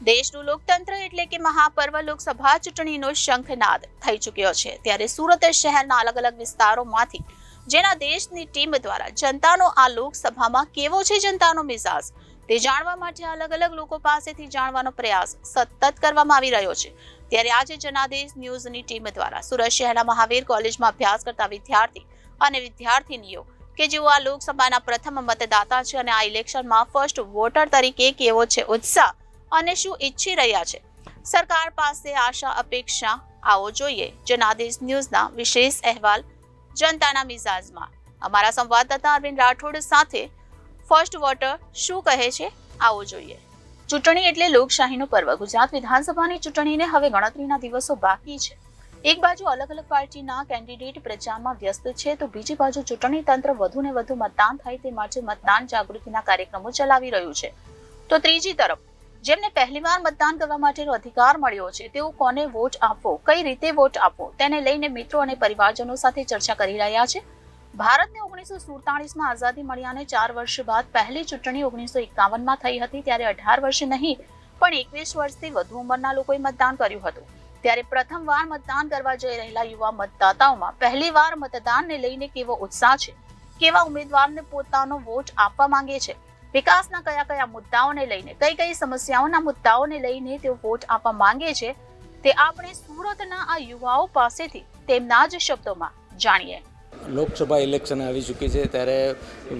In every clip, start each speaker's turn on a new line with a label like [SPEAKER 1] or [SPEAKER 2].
[SPEAKER 1] દેશનું લોકતંત્ર એટલે કે મહાપર્વ લોકસભા ચૂંટણીનો શંખનાદ થઈ ચૂક્યો છે ત્યારે સુરત શહેરના અલગ અલગ વિસ્તારોમાંથી જેના દેશની ટીમ દ્વારા જનતાનો આ લોકસભામાં કેવો છે જનતાનો મિજાજ તે જાણવા માટે અલગ અલગ લોકો પાસેથી જાણવાનો પ્રયાસ સતત કરવામાં આવી રહ્યો છે ત્યારે આજે જનાદેશ ન્યૂઝની ટીમ દ્વારા સુરત શહેરના મહાવીર કોલેજમાં અભ્યાસ કરતા વિદ્યાર્થી અને વિદ્યાર્થીનીઓ કે જેઓ આ લોકસભાના પ્રથમ મતદાતા છે અને આ ઇલેક્શનમાં ફર્સ્ટ વોટર તરીકે કેવો છે ઉત્સાહ અને શું ઈચ્છી રહ્યા છે સરકાર પાસે આશા અપેક્ષા આવો જોઈએ જનાદેશ ન્યૂઝના વિશેષ અહેવાલ જનતાના મિજાજમાં અમારા સંવાદદાતા અરવિંદ રાઠોડ સાથે ફર્સ્ટ વોટર શું કહે છે આવો જોઈએ। ચૂંટણી એટલે લોકશાહીનો પર્વ। ગુજરાત વિધાનસભાની ચૂંટણીને હવે ગણતરીના દિવસો બાકી છે। એક બાજુ અલગ અલગ પાર્ટીના કેન્ડિડેટ પ્રચારમાં વ્યસ્ત છે તો બીજી બાજુ ચૂંટણી તંત્ર વધુને વધુ મતદાન થાય તે માટે મતદાન જાગૃતિના કાર્યક્રમો ચલાવી રહ્યું છે તો ત્રીજી તરફ જેમને પહેલીવાર મતદાન કરવા માટેનો અધિકાર મળ્યો છે તેઓ કોને વોટ આપવો કઈ રીતે વોટ આપવો તેને લઈને મિત્રો અને પરિવારજનો સાથે ચર્ચા કરી રહ્યા છે। ભારતને 1947માં આઝાદી મળ્યાને 4 વર્ષ બાદ પહેલી ચૂંટણી 1951માં થઈ હતી ત્યારે 18 વર્ષ નહીં પણ 21 વર્ષથી વધુ ઉંમરના લોકોએ મતદાન કર્યું હતું ત્યારે પ્રથમવાર મતદાન કરવા જઈ રહેલા યુવા મતદાતાઓમાં પહેલીવાર મતદાનને લઈને કેવો ઉત્સાહ છે કેવા ઉમેદવારને પોતાનો વોટ આપવા માંગે છે વિકાસના કયા કયા મુદ્દાઓને લઈને કઈ સમસ્યાઓના મુદ્દાઓને લઈને તેઓ વોટ આપવા માંગે છે તે આપણે સુરતના આ યુવાઓ પાસેથી તેમના જ શબ્દોમાં જાણીએ।
[SPEAKER 2] લોકસભા ઇલેક્શન આવી ચૂકી છે ત્યારે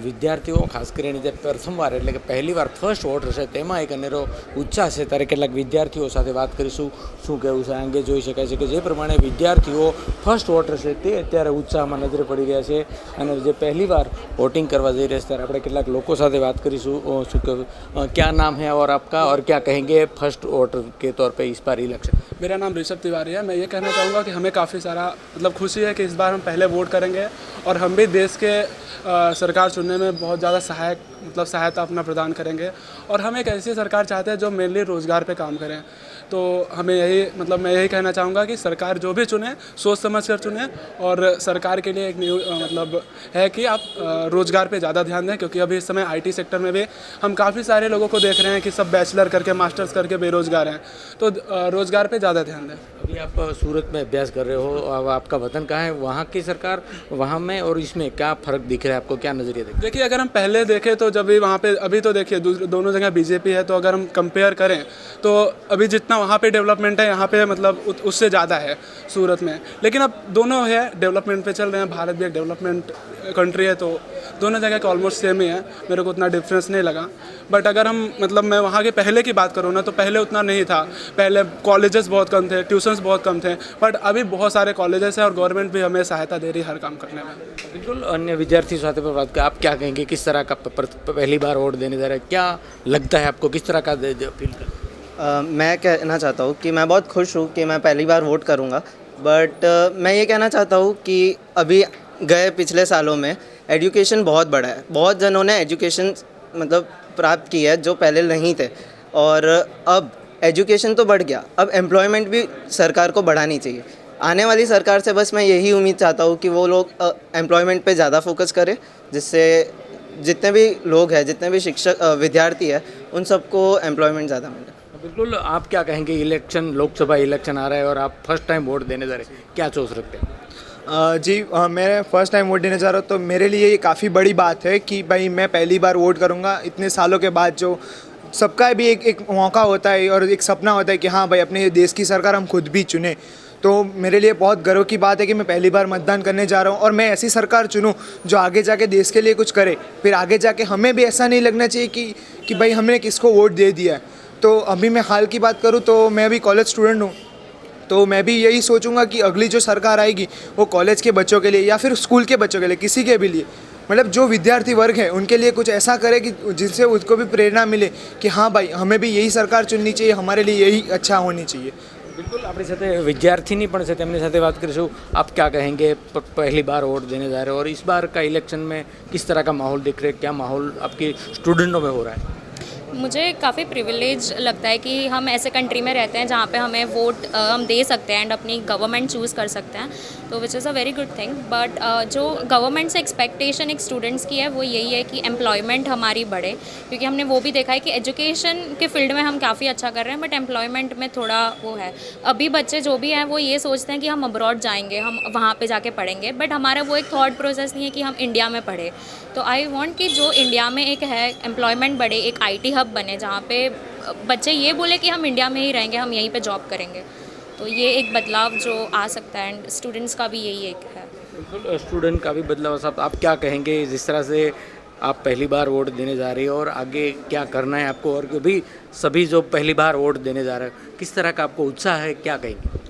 [SPEAKER 2] વિદ્યાર્થીઓ ખાસ કરીને જે પ્રથમવાર એટલે કે પહેલીવાર ફર્સ્ટ વોટર છે તેમાં એક અનેરો ઉત્સાહ છે ત્યારે કેટલાક વિદ્યાર્થીઓ સાથે વાત કરીશું શું કહેવું છે આ અંગે જોઈ શકાય છે કે જે પ્રમાણે વિદ્યાર્થીઓ ફર્સ્ટ વોટર છે તે અત્યારે ઉત્સાહમાં નજરે પડી રહ્યા છે અને જે પહેલીવાર વોટિંગ કરવા જઈ રહ્યા છે ત્યારે આપણે કેટલાક લોકો સાથે વાત કરીશું શું કહેવું क्या नाम है और आपका और क्या कहेंगे फर्स्ट वोटर के तौर पे इस बार इलेक्शन।
[SPEAKER 3] मेरा नाम ऋषभ तिवारी है। मैं ये कहना चाहूँगा कि हमें काफ़ी सारा खुशी है कि इस बार हम पहले वोट करेंगे और हम भी देश के सरकार चुनने में बहुत ज़्यादा सहायता अपना प्रदान करेंगे और हम एक ऐसी सरकार चाहते हैं जो मेनली रोज़गार पे काम करें। तो हमें यही मैं यही कहना चाहूँगा कि सरकार जो भी चुने सोच समझ कर चुने और सरकार के लिए एक न्यू है कि आप रोज़गार पे ज़्यादा ध्यान दें क्योंकि अभी इस समय IT सेक्टर में भी हम काफ़ी सारे लोगों को देख रहे हैं कि सब बैचलर करके मास्टर्स करके बेरोज़गार हैं तो रोज़गार पे ज़्यादा ध्यान दें।
[SPEAKER 2] अभी आप सूरत में अभ्यास कर रहे हो अब आपका वतन कहाँ है वहाँ की सरकार वहाँ में और इसमें क्या फ़र्क दिख रहा है आपको क्या नज़रिया दिख रहा है?
[SPEAKER 3] देखिए अगर हम पहले देखें तो जब भी वहाँ पे अभी तो देखिए दोनों जगह BJP है तो अगर हम कंपेयर करें तो अभी जितना वहाँ पे डेवलपमेंट है यहाँ पे उससे ज़्यादा है सूरत में लेकिन अब दोनों है डेवलपमेंट पे चल रहे हैं। भारत भी एक डेवलपमेंट कंट्री है तो दोनों जगह के ऑलमोस्ट सेम ही है मेरे को उतना डिफरेंस नहीं लगा। बट अगर हम मैं वहाँ के पहले की बात करूँ ना तो पहले उतना नहीं था। पहले कॉलेजेस बहुत कम थे ट्यूशन्स बहुत कम थे बट अभी बहुत सारे कॉलेजेस हैं और गवर्नमेंट भी हमें सहायता दे रही है हर काम करने में।
[SPEAKER 2] बिल्कुल अन्य विद्यार्थी साथ पर बात आप क्या कहेंगे किस तरह का पहली बार वोट देने जा रहे हैं क्या लगता है आपको किस तरह का फील कर
[SPEAKER 4] मैं कहना चाहता हूँ कि मैं बहुत खुश हूँ कि मैं पहली बार वोट करूँगा बट मैं ये कहना चाहता हूँ कि अभी गए पिछले सालों में एजुकेशन बहुत बढ़ा है। बहुत जनों ने एजुकेशन प्राप्त की है जो पहले नहीं थे और अब एजुकेशन तो बढ़ गया अब एम्प्लॉयमेंट भी सरकार को बढ़ानी चाहिए। आने वाली सरकार से बस मैं यही उम्मीद चाहता हूँ कि वो लोग एम्प्लॉयमेंट पे ज़्यादा फोकस करें जिससे जितने भी लोग हैं जितने भी शिक्षक विद्यार्थी है उन सबको एम्प्लॉयमेंट ज़्यादा मिले।
[SPEAKER 2] बिल्कुल आप क्या कहेंगे इलेक्शन लोकसभा इलेक्शन आ रहा है और आप फर्स्ट टाइम वोट देने जा रहे हैं क्या सोच रखते हैं?
[SPEAKER 5] जी मैं फर्स्ट टाइम वोट देने जा रहा हूँ तो मेरे लिए ये काफ़ी बड़ी बात है कि भाई मैं पहली बार वोट करूँगा। इतने सालों के बाद जो सबका भी एक मौका होता है और एक सपना होता है कि हाँ भाई अपने देश की सरकार हम खुद भी चुने तो मेरे लिए बहुत गर्व की बात है कि मैं पहली बार मतदान करने जा रहा हूँ और मैं ऐसी सरकार चुनूँ जो आगे जाके देश के लिए कुछ करे फिर आगे जाके हमें भी ऐसा नहीं लगना चाहिए कि भाई हमने किसको वोट दे दिया है। तो अभी मैं हाल की बात करूँ तो मैं अभी कॉलेज स्टूडेंट हूँ तो मैं भी यही सोचूंगा कि अगली जो सरकार आएगी वो कॉलेज के बच्चों के लिए या फिर स्कूल के बच्चों के लिए किसी के भी लिए जो विद्यार्थी वर्ग है उनके लिए कुछ ऐसा करे कि जिससे उसको भी प्रेरणा मिले कि हाँ भाई हमें भी यही सरकार चुननी चाहिए हमारे लिए यही अच्छा होनी चाहिए।
[SPEAKER 2] बिल्कुल अपनी साथे विद्यार्थी पण छे तेमनी साथे बात करीशुं आप क्या कहेंगे पहली बार वोट देने जा रहे हो और इस बार का इलेक्शन में किस तरह का माहौल दिख रहा है क्या माहौल आपके स्टूडेंटों में हो रहा है?
[SPEAKER 6] मुझे काफ़ी प्रिविलेज लगता है कि हम ऐसे कंट्री में रहते हैं जहाँ पे हमें वोट हम दे सकते हैं एंड अपनी गवर्नमेंट चूज़ कर सकते हैं, तो which is a very good thing. But जो गवर्नमेंट से एक्सपेक्टेशन एक स्टूडेंट्स की है वो यही है कि एम्प्लॉयमेंट हमारी बढ़े, क्योंकि हमने वो भी देखा है कि एजुकेशन के फील्ड में हम काफ़ी अच्छा कर रहे हैं बट एम्प्लॉयमेंट में थोड़ा वो है। अभी बच्चे जो भी हैं वो ये सोचते हैं कि हम अब्रॉड जाएंगे, हम वहाँ पे जाके पढ़ेंगे, बट हमारा वो एक थॉट प्रोसेस नहीं है कि हम इंडिया में पढ़े। तो आई वांट कि जो इंडिया में एक है एम्प्लॉयमेंट बढ़े, एक आईटी हब बने जहाँ पे बच्चे ये बोले कि हम इंडिया में ही रहेंगे, हम यहीं पे जॉब करेंगे। तो ये एक बदलाव जो आ सकता है एंड स्टूडेंट्स का भी यही एक है।
[SPEAKER 2] बिल्कुल, स्टूडेंट का भी बदलाव। साहब आप क्या कहेंगे जिस तरह से आप पहली बार वोट देने जा रही हो और आगे क्या करना है आपको, और भी सभी जो पहली बार वोट देने जा रहे हैं किस तरह का आपको उत्साह है, क्या कहेंगे?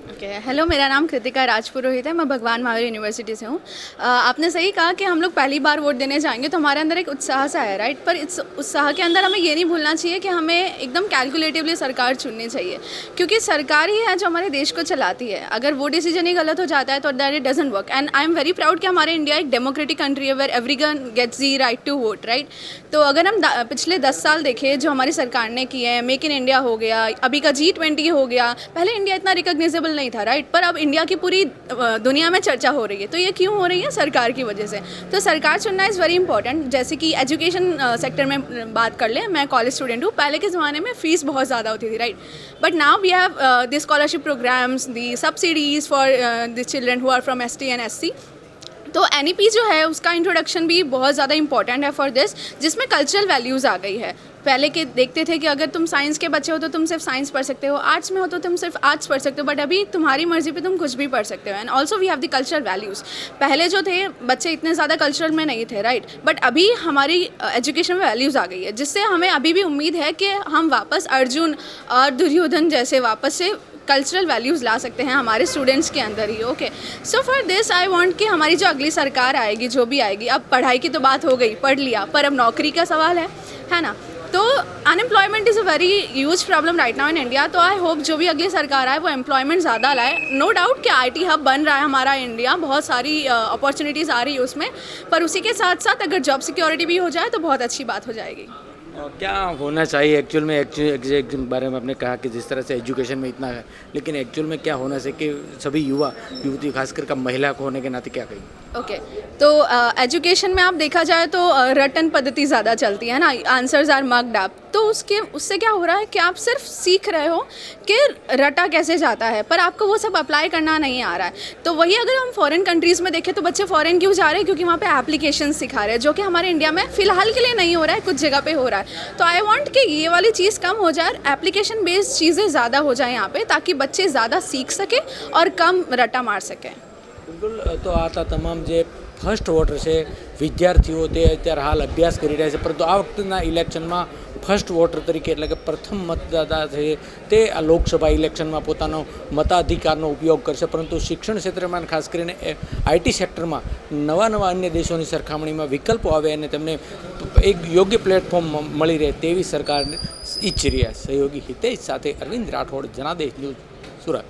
[SPEAKER 7] हेलो, मेरा नाम कृतिका राजपुरोहित है, मैं भगवान महावीर यूनिवर्सिटी से हूँ। आपने सही कहा कि हम लोग पहली बार वोट देने जाएंगे तो हमारे अंदर एक उत्साह सा है, राइट। पर इस उत्साह के अंदर हमें ये नहीं भूलना चाहिए कि हमें एकदम कैलकुलेटिवली सरकार चुननी चाहिए, क्योंकि सरकार ही है जो हमारे देश को चलाती है। अगर वो डिसीजन ही गलत हो जाता है तो that it doesn't work. And I am very proud कि हमारे इंडिया एक डेमोक्रेटिक कंट्री है where everyone gets the right to vote, right. तो अगर हम पिछले 10 साल देखें जो हमारी सरकार ने किए हैं, मेक इन इंडिया हो गया, अभी का G20 हो गया, पहले इंडिया इतना रिकॉग्नाइजेबल नहीं था, राइट। पर अब इंडिया की पूरी दुनिया में चर्चा हो रही है। तो ये क्यों हो रही है? सरकार की वजह से। तो सरकार चुनना इज़ वेरी इंपॉर्टेंट। जैसे कि एजुकेशन सेक्टर में बात कर लें, मैं कॉलेज स्टूडेंट हूँ। पहले के ज़माने में फ़ीस बहुत ज़्यादा होती थी, right. But now we have the scholarship programmes, the subsidies for the children who are from ST and SC। तो NEP जो है उसका इंट्रोडक्शन भी बहुत ज़्यादा इंपॉर्टेंट है फॉर दिस, जिसमें कल्चरल वैल्यूज़ आ गई है। पहले के देखते थे कि अगर तुम साइंस के बच्चे हो तो तुम सिर्फ साइंस पढ़ सकते हो, आर्ट्स में हो तो तुम सिर्फ आर्ट्स पढ़ सकते हो, बट अभी तुम्हारी मर्जी पे तुम कुछ भी पढ़ सकते हो। And also we have the cultural values. पहले जो थे बच्चे इतने ज़्यादा कल्चरल में नहीं थे, राइट। बट अभी हमारी एजुकेशन में वैल्यूज़ आ गई है, जिससे हमें अभी भी उम्मीद है कि हम वापस अर्जुन और दुर्योधन जैसे वापस से कल्चरल वैल्यूज़ ला सकते हैं हमारे स्टूडेंट्स के अंदर ही। Okay, so for this I want कि हमारी जो अगली सरकार आएगी, जो भी आएगी, अब पढ़ाई की तो बात हो गई, पढ़ लिया, पर अब नौकरी का सवाल है ना। तो unemployment is a very huge problem right now in India. तो आई होप जो भी अगली सरकार आए वो एम्प्लॉयमेंट ज़्यादा लाए। नो डाउट कि IT हब बन रहा है हमारा इंडिया, बहुत सारी अपॉर्चुनिटीज़ आ रही है उसमें, पर उसी के साथ साथ अगर जॉब सिक्योरिटी भी हो जाए तो बहुत अच्छी बात हो जाएगी।
[SPEAKER 2] क्या होना चाहिए एक्चुअल में? एग्जैक्ट बारे में आपने कहा कि जिस तरह से एजुकेशन में इतना है, लेकिन एक्चुअल में क्या होना चाहिए कि सभी युवा युवती खासकर का महिला को होने के नाते क्या कहेंगे?
[SPEAKER 7] ओके, तो एजुकेशन में आप देखा जाए तो रटन पद्धति ज़्यादा चलती है ना, आंसर्स आर मक्ड अप। तो उससे क्या हो रहा है कि आप सिर्फ सीख रहे हो कि रटा कैसे जाता है, पर आपको वो सब अप्लाई करना नहीं आ रहा है। तो वही अगर हम फॉरेन कंट्रीज़ में देखें तो बच्चे फॉरेन क्यों जा रहे हैं? क्योंकि वहाँ पे एप्लीकेशन सिखा रहे हैं, जो कि हमारे इंडिया में फ़िलहाल के लिए नहीं हो रहा है, कुछ जगह पे हो रहा है। तो आई वांट कि ये वाली चीज़ कम हो जाए, एप्लीकेशन बेस्ड चीज़ें ज़्यादा हो जाए यहाँ पे, ताकि बच्चे ज़्यादा सीख सकें और कम रटा मार सकें।
[SPEAKER 2] બિલકુલ, તો આ હતા તમામ જે ફર્સ્ટ વોટર છે વિદ્યાર્થીઓ, તે અત્યારે હાલ અભ્યાસ કરી રહ્યા છે, પરંતુ આ વખતના ઇલેક્શનમાં ફર્સ્ટ વોટર તરીકે એટલે કે પ્રથમ મતદાતા છે તે આ લોકસભા ઇલેક્શનમાં પોતાનો મતાધિકારનો ઉપયોગ કરશે। પરંતુ શિક્ષણ ક્ષેત્રમાં ખાસ કરીને IT સેક્ટરમાં નવા નવા અન્ય દેશોની સરખામણીમાં વિકલ્પો આવે અને તેમને એક યોગ્ય પ્લેટફોર્મ મળી રહે તેવી સરકાર ઈચ્છી રહ્યા છે। સહયોગી હિતેશ સાથે અરવિંદ રાઠોડ, જનાદેશ ન્યૂઝ, સુરત।